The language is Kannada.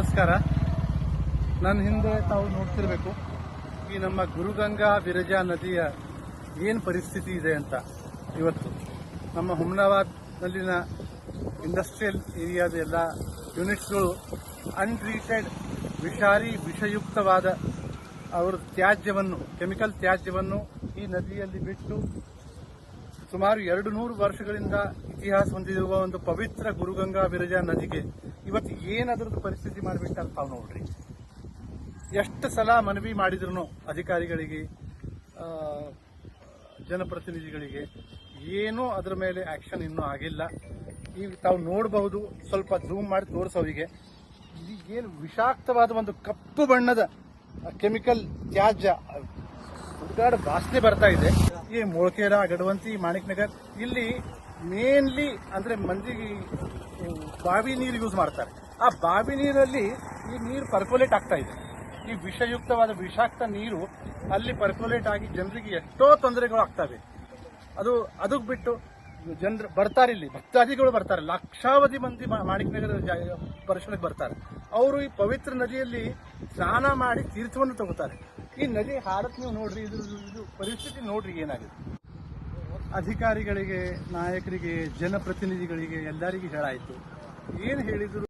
ನಮಸ್ಕಾರ. ನನ್ನ ಹಿಂದೆ ತಾವು ನೋಡ್ತಿರ್ಬೇಕು ಈ ನಮ್ಮ ಗುರುಗಂಗಾ ವಿರಜಾ ನದಿಯ ಏನು ಪರಿಸ್ಥಿತಿ ಇದೆ ಅಂತ. ಇವತ್ತು ನಮ್ಮ ಹುಮ್ನಾಬಾದ್ನಲ್ಲಿನ ಇಂಡಸ್ಟ್ರಿಯಲ್ ಏರಿಯಾದ ಎಲ್ಲ ಯೂನಿಟ್ಸ್ಗಳು ಅನ್ಟ್ರೀಟೆಡ್ ವಿಷಯುಕ್ತವಾದ ಅವರ ತ್ಯಾಜ್ಯವನ್ನು, ಕೆಮಿಕಲ್ ತ್ಯಾಜ್ಯವನ್ನು ಈ ನದಿಯಲ್ಲಿ ಬಿಟ್ಟು ಸುಮಾರು 200 ವರ್ಷಗಳಿಂದ ಇತಿಹಾಸ ಹೊಂದಿರುವ ಒಂದು ಪವಿತ್ರ ಗುರುಗಂಗಾ ವಿರಜಾ ನದಿಗೆ ಇವತ್ತು ಏನದ್ರದ್ದು ಪರಿಸ್ಥಿತಿ ಮಾಡಿಬಿಟ್ಟಾರ ತಾವು ನೋಡ್ರಿ. ಎಷ್ಟು ಸಲ ಮನವಿ ಮಾಡಿದ್ರು ಅಧಿಕಾರಿಗಳಿಗೆ, ಜನಪ್ರತಿನಿಧಿಗಳಿಗೆ, ಏನೂ ಅದರ ಮೇಲೆ ಆಕ್ಷನ್ ಇನ್ನೂ ಆಗಿಲ್ಲ. ಈಗ ತಾವು ನೋಡಬಹುದು, ಸ್ವಲ್ಪ ಝೂಮ್ ಮಾಡಿ ತೋರಿಸೋರಿಗೆ ಏನು ವಿಷಾಕ್ತವಾದ ಒಂದು ಕಪ್ಪು ಬಣ್ಣದ ಕೆಮಿಕಲ್ ತ್ಯಾಜ್ಯ ಹುಡುಗಾಡ ವಾಸನೆ ಬರ್ತಾ ಇದೆ. ಈ ಮೊಳಕೇರ, ಗಡವಂತಿ, ಮಾಣಿಕ್ ನಗರ್ ಇಲ್ಲಿ ಮೇನ್ಲಿ ಅಂದ್ರೆ ಮಂದಿಗೆ ಬಾವಿ ನೀರು ಯೂಸ್ ಮಾಡ್ತಾರೆ. ಆ ಬಾವಿ ನೀರಲ್ಲಿ ಈ ನೀರು ಪರ್ಕೊಲೇಟ್ ಆಗ್ತಾ ಇದೆ. ಈ ವಿಷಯುಕ್ತವಾದ ವಿಷಾಕ್ತ ನೀರು ಅಲ್ಲಿ ಪರ್ಕೊಲೇಟ್ ಆಗಿ ಜನರಿಗೆ ಎಷ್ಟೋ ತೊಂದರೆಗಳು ಆಗ್ತವೆ. ಅದಕ್ಕೆ ಬಿಟ್ಟು ಜನರು ಬರ್ತಾರೆ, ಇಲ್ಲಿ ಭಕ್ತಾದಿಗಳು ಬರ್ತಾರೆ, ಲಕ್ಷಾವಧಿ ಮಂದಿ ಮಾಣಿಕ್ ನಗರ ಪರಿಶೀಲನೆಗೆ ಬರ್ತಾರೆ. ಅವರು ಈ ಪವಿತ್ರ ನದಿಯಲ್ಲಿ ಸ್ನಾನ ಮಾಡಿ ತೀರ್ಥವನ್ನು ತಗೋತಾರೆ. ಈ ನದಿ ಹಾಡತ್ ನೀವು ನೋಡ್ರಿ, ಇದು ಪರಿಸ್ಥಿತಿ ನೋಡ್ರಿ ಏನಾಗಿದೆ. ಅಧಿಕಾರಿಗಳಿಗೆ, ನಾಯಕರಿಗೆ, ಜನಪ್ರತಿನಿಧಿಗಳಿಗೆ ಎಲ್ಲರಿಗೂ ಹೇಳಾಯಿತು. ಏನು ಹೇಳಿದ್ರು